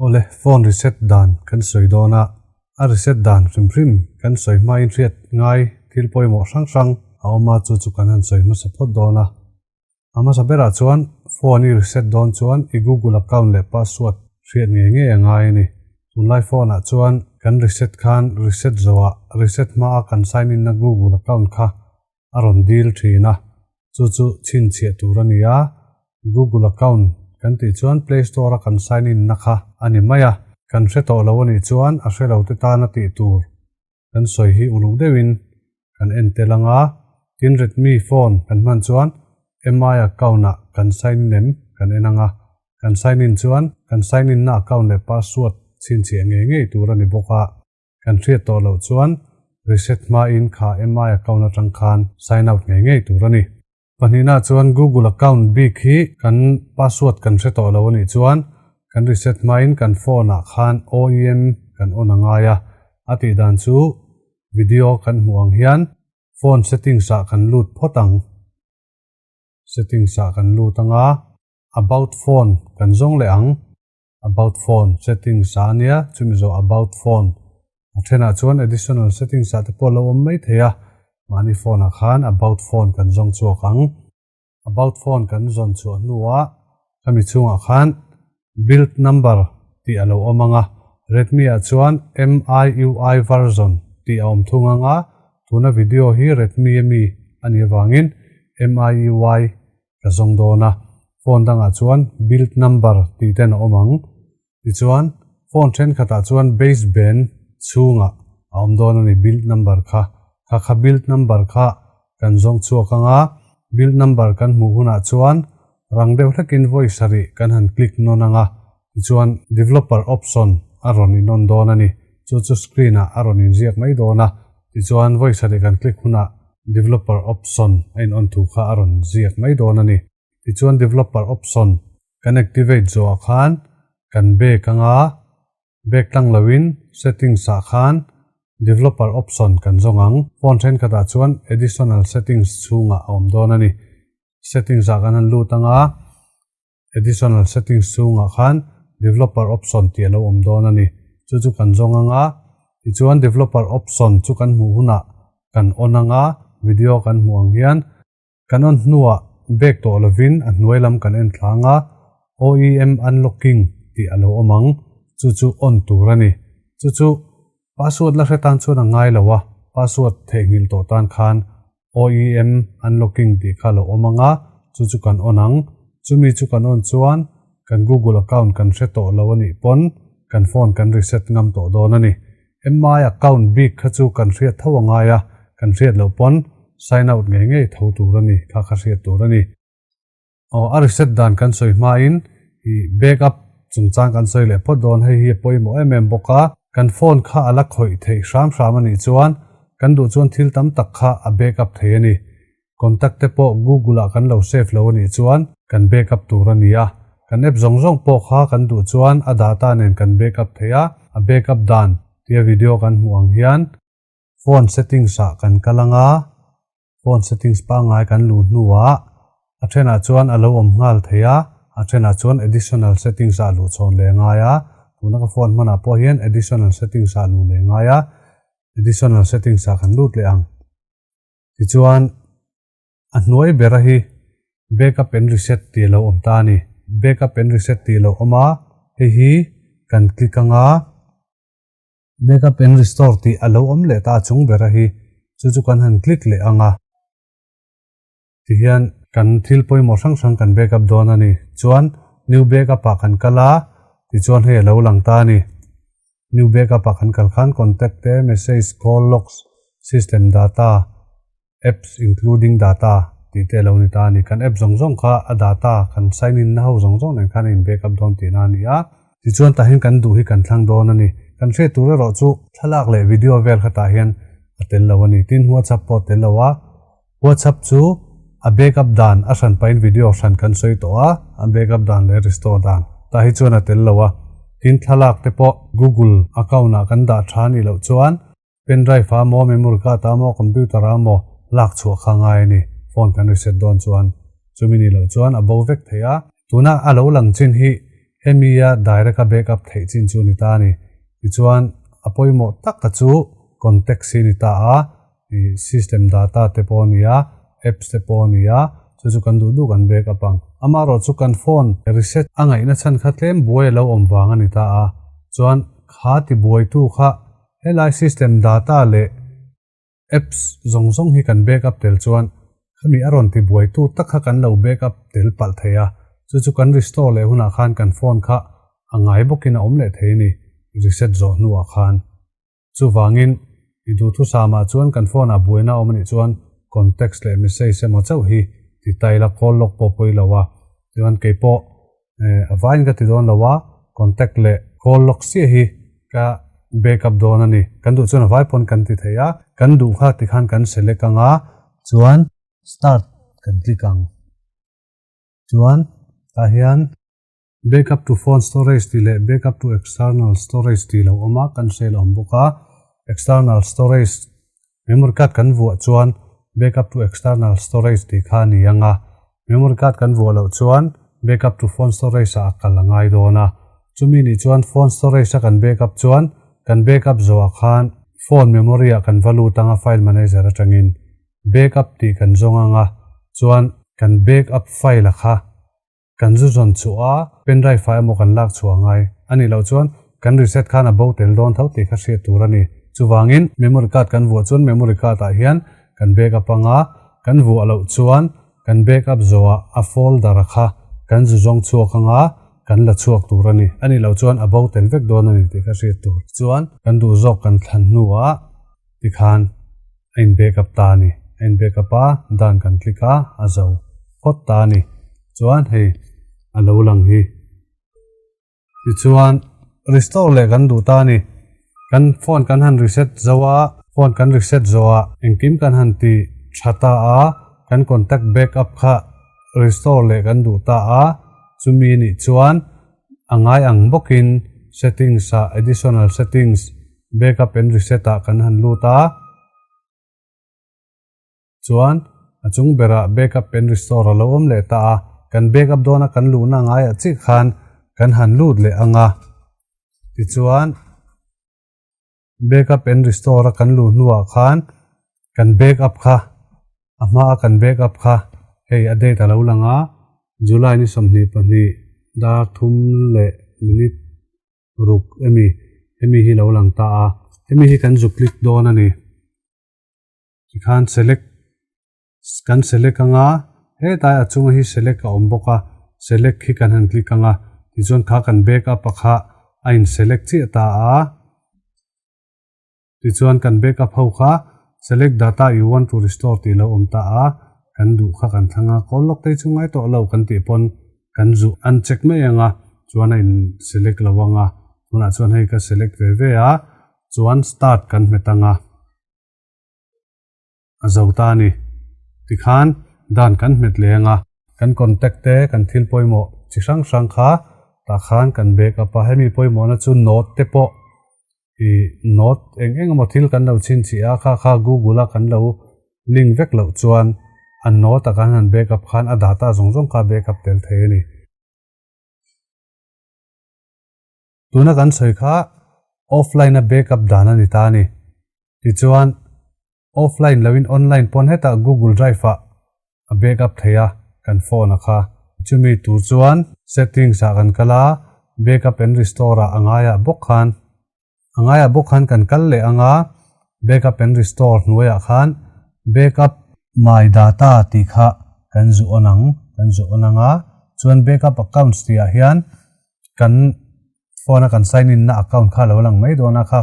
ole phone reset dan kan soi dona a reset dan rim kan soi mai riat ngai thil poi mo sang awma chu kan han soi ma support dona ama sabera chuan phone reset don chuan I Google account le password riat nge ngai ni tunlai phone a chuan kan reset khan reset zawa reset ma kan sign in na Google account kha aron deal thina chu chin che turania Google account kan ti chuan Play Store kan sign in na kha ani maya kan seto lawani chuan a hrelo te ta na ti tur kan soi hi ulu dewin kan entelanga tin Redmi phone kan man chuan MI account na kan sign in kan enanga kan sign in chuan kan sign in na account le password chin che nge turani boka kan thriat to lo chuan reset ma in kha MI account na tangkhan sign out nge turani panina chuan Google account big hi kan password kan seto lawani chuan kan reset ma in kan phone a khan OEM kan onanga ya ati dan chu video kan muang hian phone settings a kan lut photang settings a kan lutanga about phone kan zong le ang about phone settings a nia chumi zo about phone athena chuan additional settings a te polo mai theya mani phone a khan about phone kan zong chuakang about phone kan zon chu nuwa kami chunga khan build number ti alo omanga Redmi a chuan MIUI version ti om thunganga tuna video hi Redmi mi ani wangin MIUI ka zong dona phone danga chuan build number ti ten omang ti chuan phone then khata chuan baseband chunga om dona ni build number kha build number kha kan zong chuakanga build number kan mu huna chuan rangdeu thakin voice ari kan han click nonanga chuan developer option aron in on dona ni chu screen a aron in ziak mai dona ti chuan voice ari kan click huna developer option in on tu kha aron ziak mai dona ni ti chuan developer option kan activate zo khan kan back anga back tang lawin settings a khan developer option kan zongang phone then kata chuan additional settings chunga om dona ni settings a kan lutanga additional settings chunga khan developer option ti alo om dona ni chu kan zonganga ti chuan developer option chu kan mu huna kan onanga video kan muang hian kan on nuwa back to lovin an nuailam kan en thlanga OEM unlocking ti alo omang chu on turani chu password la hretan chuna ngai lawa password thengil to tan khan OEM unlocking ti khalo omanga chu kan onang chumi chu kan on chuan kan Google account kan seto lawani pon kan phone kan reset ngam to donani MI account big khachu kan riat thawanga ya kan riat lo pon sign out nge tho turani kha riat turani a reset dan kan soi ma in I backup chungchang kan soi le phot don hei hi poimo boka kan phone kha alak khoi thei shram ani chuan kan du chuan thil tam tak kha a backup thei ani contact te po Google a kan lo save lo ani chuan kan backup turania kan app zong po kha kan du chuan a data nen kan backup theya a backup dan tia video kan muang hian phone settings a kan kalanga phone settings pa ngai kan lu nuwa athena chuan alo om ngal theya athena chuan additional settings a lu chon le ngaya tunaka phone mana po hian additional settings a lu le ngaya additional settings a kan lut le ang ti chuan a hnuai bera hi backup and reset ti lo om ta ni backup and reset ti lo oma hi kan click anga backup and restore ti alo om le ta chung bera hi chu kan han click le anga ti hian kan thil poi mo sang kan backup don ani chuan new backup a kan kala ti chuan he lo lang ta ni new backup a kan kal khan contact te message call logs system data apps including data ti te lo ni ta ni kan app zong kha a data kan sign in na ho zong nen khan in backup don ti na ni a ti chuan ta hin kan du hi kan thlang don ani kan hre tur ro chu thalak le video vel khata hian atel lo ani tin WhatsApp po tel lowa WhatsApp chu a backup dan a san pain video san kan soi to a backup dan le restore dan ta hi chuan atel lowa tin thalak te po Google account na kan da thani lo chuan pen drive a mo memory card a mo computer a mo lak chu khangai ni phone kan reset don chuan chumini lo chuan abo vek theya tuna alo lang chin hi hemia direct backup thei chin chu ni ta ni chuan apoimo tak ta chu context ni ta a system data te pawh nia apps te pawh nia chu kan du kan backup ang amaro chu kan phone reset angai na chan kha tlem buai lo om wanga ni ta a chuan kha ti buai tu kha helai system data le apps zong hi kan backup tel chuan khami aron ti buai tu tak kha kan lo backup tel pal theya chu kan restore le huna khan kan phone kha angai bokin om le thei ni reset zo nu a khan chu wangin idu thu sama chuan kan phone a buaina om ni chuan context le message se mo chau hi ti taila call log po poi lawa chuan ke po avain ga ti don lawa contact le call log si hi ka backup don ani kan du chuan vai pon kan ti theya kan du kha ti khan kan select anga chuan start kan click ang chuan ta hian backup to phone storage ti le backup to external storage ti lo oma kan sel om boka external storage memory card kan vu chuan backup to external storage ti kha ni anga memory card kan vu lo chuan backup to phone storage a kalangai dona chumi ni chuan phone storage kan backup chuan kan backup zo khan phone memory a kan value tanga file manager atangin backup ti kan zonganga chuan kan backup file kha kan zu zon chua pen drive file mo kan lak chua ngai ani lo chuan kan reset khan about tel don thau ti kha se turani chuwangin memory card kan vu chuan memory card a hian kan backup anga kan vu alo chuan kan backup zoa a folder kha kan zu zong chuak anga kan la chuak turani ani lo chuan about tel vek don ani ti kha se tur chuan kan du zok kan thlan nuwa ti khan ein backup ta ni ein backup a dan kan click a azo khot ta ni chuan hei alo lang hi ti chuan restore le kan du ta ni kan phone kan han reset zawa phone kan reset zawa engkim kan han ti thata a kan contact backup kha restore le kan du ta a chumi ni chuan angai ang bokin settings a additional settings backup and reset a kan han lu ta chuan achung bera backup and restore lo om le ta a kan backup dona kan lu na ngai a chi khan kan han lut le anga ti chuan backup and restore kan lu nuwa khan kan backup kha ama kan backup kha hei a date alo langa July ni somni pani da thum le minute ruk emi hi lo lang ta a emi hi kan zu click don ani ti khan select kan select anga he ta achunga hi select ka om boka select hi kan han click anga ti chuan kha kan backup kha ain select chi ta a ti chuan kan backup ho kha select data you want to restore ti lo om ta a kan du kha kan thanga call log te chungai to lo kan ti pon kan zu uncheck me anga chuan in select lawanga tuna chuan hei ka select ve a chuan start kan metanga azauta ni ti khan dan kan met lenga kan contact te kan thil poimo chi sang kha ta khan kan backup a hemi poimo na chu note te po i note eng mo thil kan lo chin chi a kha Google a kan lo link vek lo chuan an note kan han backup khan a data zong kha backup tel the ni tuna kan soi kha offline a backup dana ni ta ni ti chuan offline lawin online pon heta Google Drive a backup theya kan phone a kha chumi tu chuan settings a kan kala backup and restore a angaya bok khan kan kal le anga backup and restore nuya khan backup my data ti kha kan zu onanga chuan backup accounts ti a hian kan phone a kan sign in na account kha lo lang mai dona kha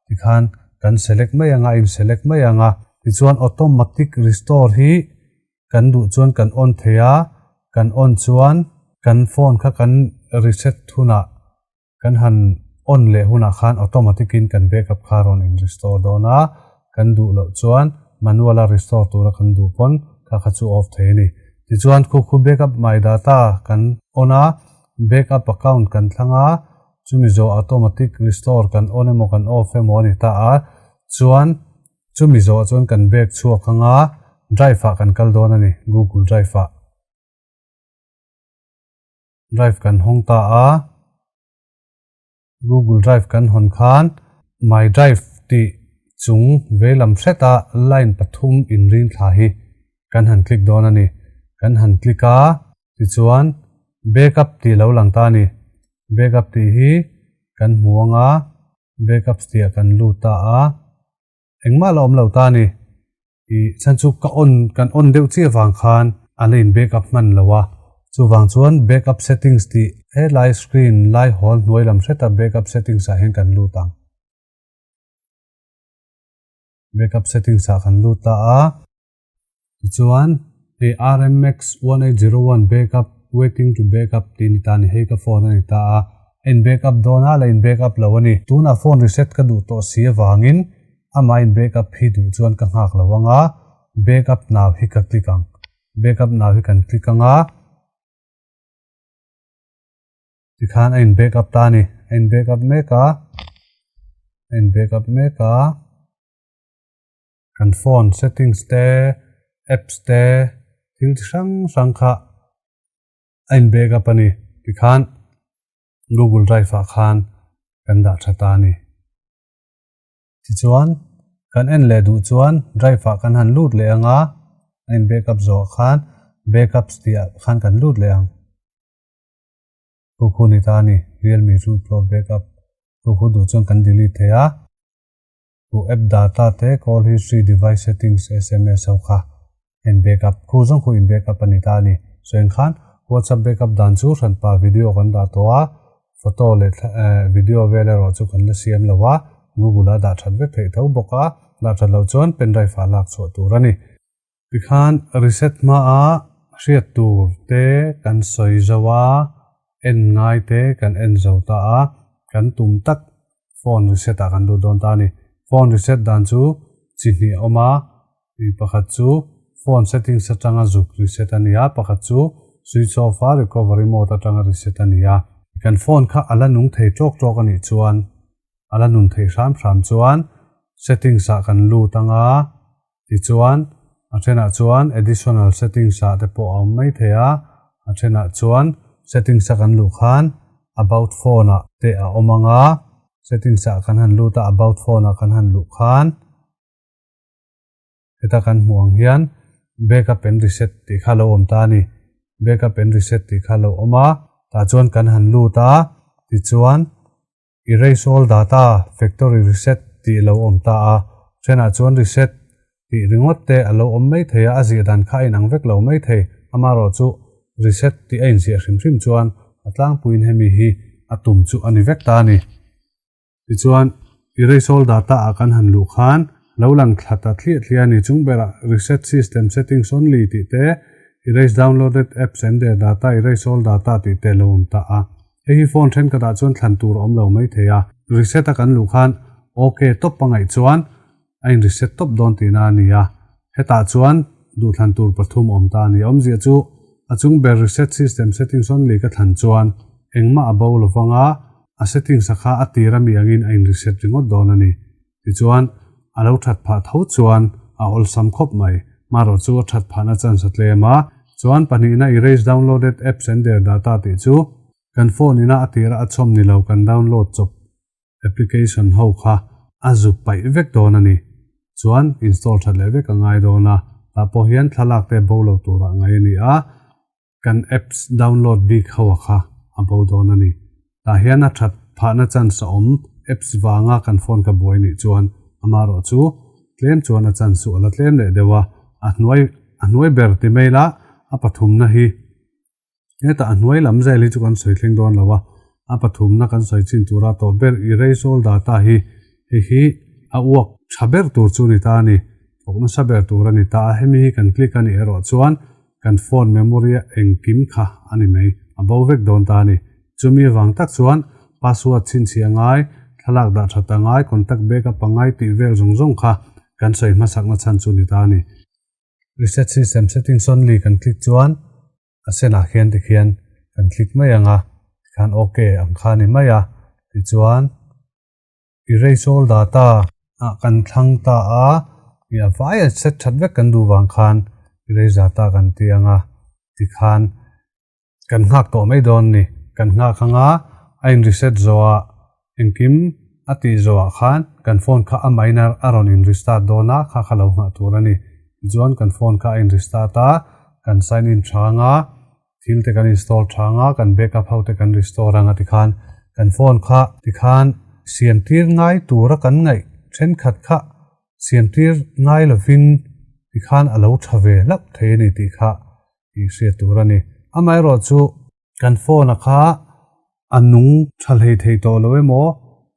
ti khan kan select mai anga in select mai anga ti chuan automatic restore hi kan du chuan kan on theya kan on chuan kan phone kha kan reset thuna kan han on le huna khan automatic in kan backup kha ron in restore dona kan du lo chuan manual restore tura kan du pon kha chu off the ni ti chuan khu backup my data kan ona backup account kan thlanga chumi zo automatic restore kan on emo kan off emo ni ta a chuan chumi zo chuan kan back chuak anga drive a kan kal don ani Google Drive kan hong ta a Google Drive kan hon khan My Drive ti chung velam seta line pathum in rin thla hi kan han click don ani kan han clicka ti chuan backup ti lo lang ta ni backup ti hi kan muanga backup ti kan luta a engma lom lo ta ni I chan chu kan on deuh chi awang khan alein backup man lawa chu wang chuan backup settings ti live screen live hall noilam seta backup settings a hen kan lutang backup settings a kan luta a chuan RMX 1801 backup waiting to backup tin tan he ka phone ani ta a in backup dona la in backup lawani tuna phone reset ka du to sia wangin ama in backup hi du chuan ka ngak lawanga backup now hi ka clicking backup now hi kan clickanga tikhan in backup ta ni in backup meka kan phone settings te apps te thil sang kha in backup ani tikhan Google Drive a khan kan da thata ni ti chuan kan en le du chuan drive a kan han lut le anga in backup zo khan backups ti khan kan lut le ang khu ni ta ni Realme 2 Pro backup khu du chuan kan delete the a ku app data te call history device settings SMS ho kha in backup khu jong khu in backup ani ta ni so en khan WhatsApp backup dan chu ran pa video kan da to a photo le video vele ro chu kan la siam lawa Google da that ve thei tho boka da that lo chuan pen drive a lak chu turani tikhan reset ma a hriat tur te kan soi zawa en ngai te kan en zo ta a kan tum tak phone reset a kan du don ta ni phone reset dan chu chini oma I pakhat chu phone settings atanga zuk reset ania pakhat chu switch off a recovery mode atanga reset ania kan phone kha ala nung thei chok ani chuan ala nun thei ram chuan settings a kan lu tanga ti chuan athena chuan additional settings a te po am mai thea athena chuan settings a kan lu khan about phone a te a omanga settings a kan han lu ta about phone a kan han lu khan eta kan muang hian backup and reset ti khalo om ta ni backup and reset ti khalo oma ta chuan kan han lu ta ti chuan erase all data factory reset ti lo om ta a thena chuan reset ti ringot te alo om mai thea azi dan kha inang vek lo mai the amaro chu reset ti ain sia hrim chuan atlang puin hemi hi atum chu ani vek ta ni ti chuan erase all data a kan han lu khan lo lang thata thlia ni chung bera reset system settings only ti te erase downloaded apps and their data erase all data ti te lo om ta a hei phone then ka da chuan thlan tur om lo mai thea reset a kan lu khan okay top pangai chuan ain reset top don ti na nia heta chuan du thlan tur pathum om ta ni om zia chu achung ber reset system settings only ka thlan chuan engma abo lovanga a settings sakha atira mi angin ain reset ringot don ani ti chuan alo that pha tho chuan a ol sam khop mai maro chu that pha na chan satlema chuan pani na erase downloaded apps and their data ti chu kan phone ina atira achom ni lo kan download chop application ho kha azup pai vek don ani chuan install thale vek angai dona ta po hian thalak te bolo tura ngai ni a kan apps download bi khawa kha abo don ani ta hian a that pha na chan sa om apps wanga kan phone ka boy ni chuan amaro chu claim chuan a chan su ala claim le dewa anwai ber ti maila a pathum na hi eta anwai lam zaili chu kan soi thleng don lawa a pathum na kan soi chin tura to ber erase all data hi a uak chaber tur chu ni ta ni okna saber tur ani ta hemi kan click ani ero chuan kan phone memory engkim kha ani mai abo vek don ta ni chumi wang tak chuan password chin chiangai thalak da thata ngai contact backup pangai ti vel zong kha kan soi masak na chan chu ni ta ni reset system settings only kan click chuan asena khian ti khian kan click mai anga kan okay ang khani maya ti chuan erase all data kan thlang ta a ya vai set that vek kan du wang khan erase data kan ti anga ti khan kan ngak to mai don ni kan ngak anga ain reset zoa engkim ati zoa khan kan phone kha a minor aron in restart dona kha khalo ma turani chuan kan phone kha in restart a kan sign in thanga thil te kan install thanga kan backup how te kan restore anga tikhan kan phone kha tikhan siam tir ngai tura kan ngai then khat kha siam tir ngai lovin tikhan alo thave lak the ni ti kha i se turani amai ro chu kan phone a kha anung thalhei thei to lo emo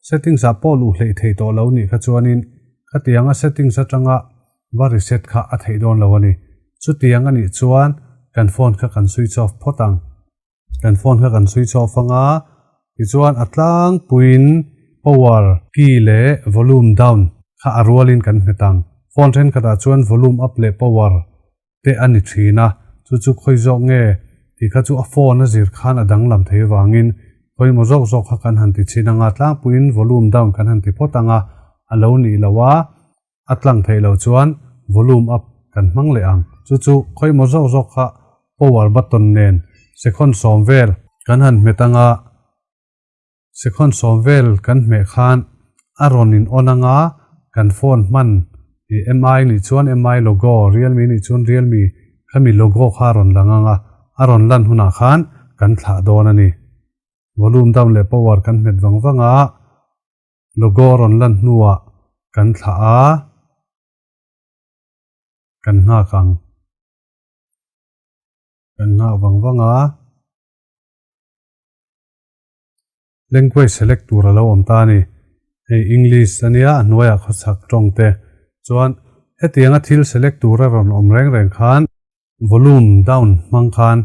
settings a polu hlei thei to lo ni kha chuanin khatianga settings atanga va reset kha a thei don lo ani chu tianga ni chuan kan phone kha kan switch off photang kan phone kha kan switch off anga ti chuan atlang puin power key le volume down kha arwalin kan hetang phone then kha ta chuan volume up le power te ani thina chu chu khoi zok nge ti kha chu a phone a zir khan adang lam thei wangin khoi mo zok zok kha kan han ti chinanga tlang puin volume down kan han ti photanga alo ni lawa atlang thei lo chuan volume up kan hmang le ang chu chu khoi mo zok zok kha power button nen second somvel kan han metanga second somvel kan me khan aron in onanga kan phone man mi ni chuan mi logo realme ni chuan realme khami logo kha ron langanga aron lan huna khan kan thla don ani volume down le power kan met wangwanga logo ron lan nuwa kan thla a kan nga kang kan nga wangwanga language select tura lo om ta ni hey english ania anwaya khosak tongte chuan hetianga thil select tura ron om reng reng khan volume down mang khan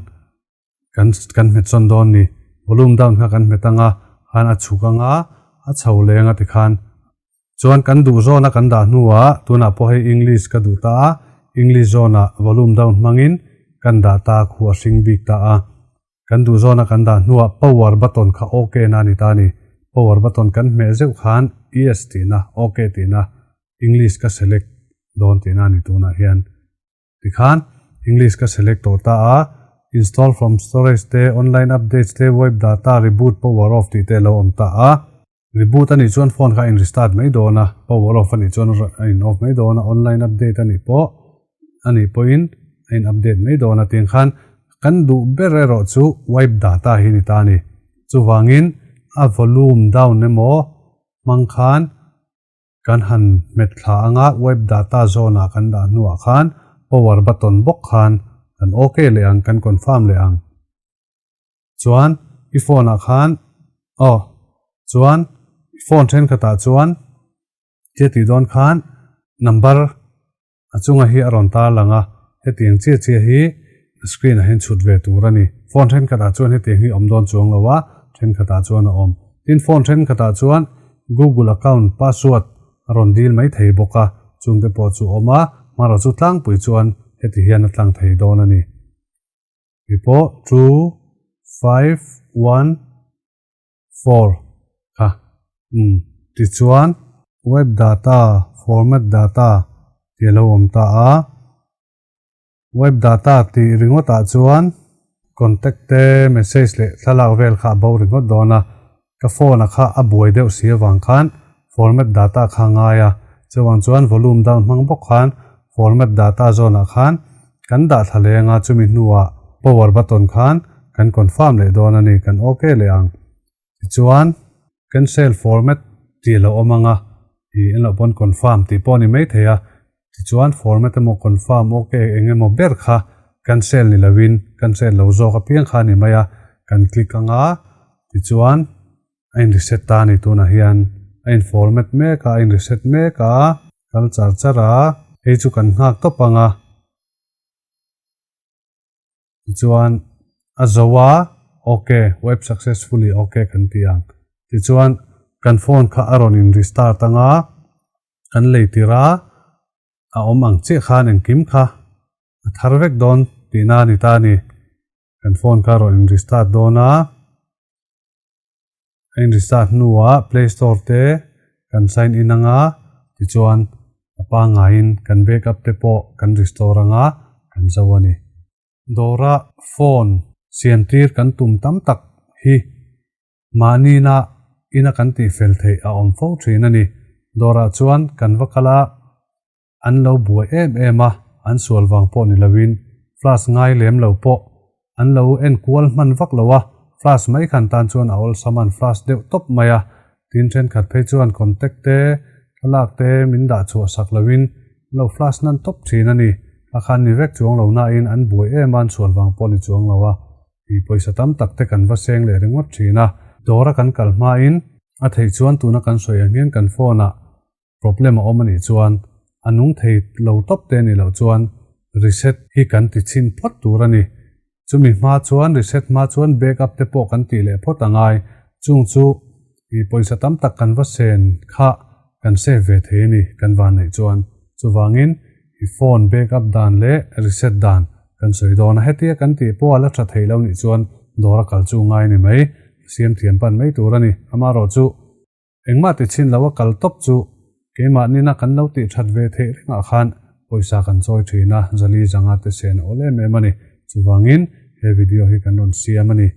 kan met chon don ni volume down kha kan metanga khan a chukanga a chholenga ti khan chuan kan du zona kan da nuwa tuna po hei english ka du ta english zona volume down mangin kan da ta khu a sing big ta a kan du zona kan da nuwa power button kha okay na ni ta ni power button kan me zeu khan est na okay ti na english ka select don ti na ni tuna hian ti khan english ka select to ta a install from storage te online updates te web data reboot power off ti te lo om ta a reboot ani chuan phone kha in restart mai dona power off ani chuan in off mai dona online update ani po in update mai dona ting khan kan du berero chu web data hi ni ta ni chu wangin a volume down nemo mang khan kan han met thla anga web data zona kan da nuwa khan power button bok khan kan okay le ang kan confirm le ang chuan I phone a khan chuan phone then kata chuan che ti don khan number achunga hi aron ta langa hetiang che hi screen a hen chut ve turani phone then kata chuan hetiang hi om don chuang lawa then kata chuan a om tin phone then kata chuan google account password aron dil mai thei boka chungte po chu oma maro chu tlang pui chuan heti hian atlang thei don ani ipo 2514 ha ti chuan web data format data ti lo om ta a web data ti ringota chuan contact te message le thala vel kha bo ringot dona ka phone kha a buai deuh sia wang khan format data kha nga ya chuan chuan volume down mang bok khan format data zona khan kan da thalenga chumi nuwa power button khan kan confirm le don ani kan okay le ang chuan cancel format ti lo omanga I elo bon confirm ti poni mai theya chuan format mo confirm okay engemo ber kha cancel ni lawin cancel lo zo ka piang kha ni maya kan click anga ti chuan ein reset ta ni tuna hian ein format me ka ein reset me ka kal chara ei chu kan ngak to panga chuan azawa okay web successfully okay kan tiang ti chuan kan phone kha aron in restart anga kan leitira a omang che khan en kim kha tharvek don tina ni ta ni kan phone kha aron in restart dona in restart nuwa play store te kan sign in anga ti chuan apa ngain kan backup te po kan restore anga kan zawani dora phone siam tir kan tum tam tak hi mani na ina kan ti fel thei a om fo thin ani dora chuan kan vakala an lo buai em a an sual wang po ni lawin flash ngai lem lo po an lo en kual man vak lowa flash mai khan tan chuan a ol saman flash deuh top maya tin then khat phei chuan contact te thalak te min da chu sak lawin lo flash nan top thin ani a khan ni vek chuang lo na in an buai em an sual wang po ni chuang lowa i poisa tam tak te kan va seng le ringot thina dora kan kalma in a thei chuan tuna kan soi angin kan phone a problem a omani chuan anung thei lo top te ni lo chuan reset hi kan ti chin phot turani chumi ma chuan reset ma chuan backup te po kan ti le phot angai chung chu i poisa tam tak kan va sen kha kan save ve the ni kan van nei chuan chuwangin i phone backup dan le reset dan kan soi dona hetia kan ti po ala tha thei lo ni chuan dora kal chu ngai ni mai siam thiam pan mai turani amaro chu engma ti chin lawa kal top chu keima ni na kan lo ti that ve the ringa khan poisa kan choi thina zali janga te sen ole me mani chuwangin he video hi kan on siam ani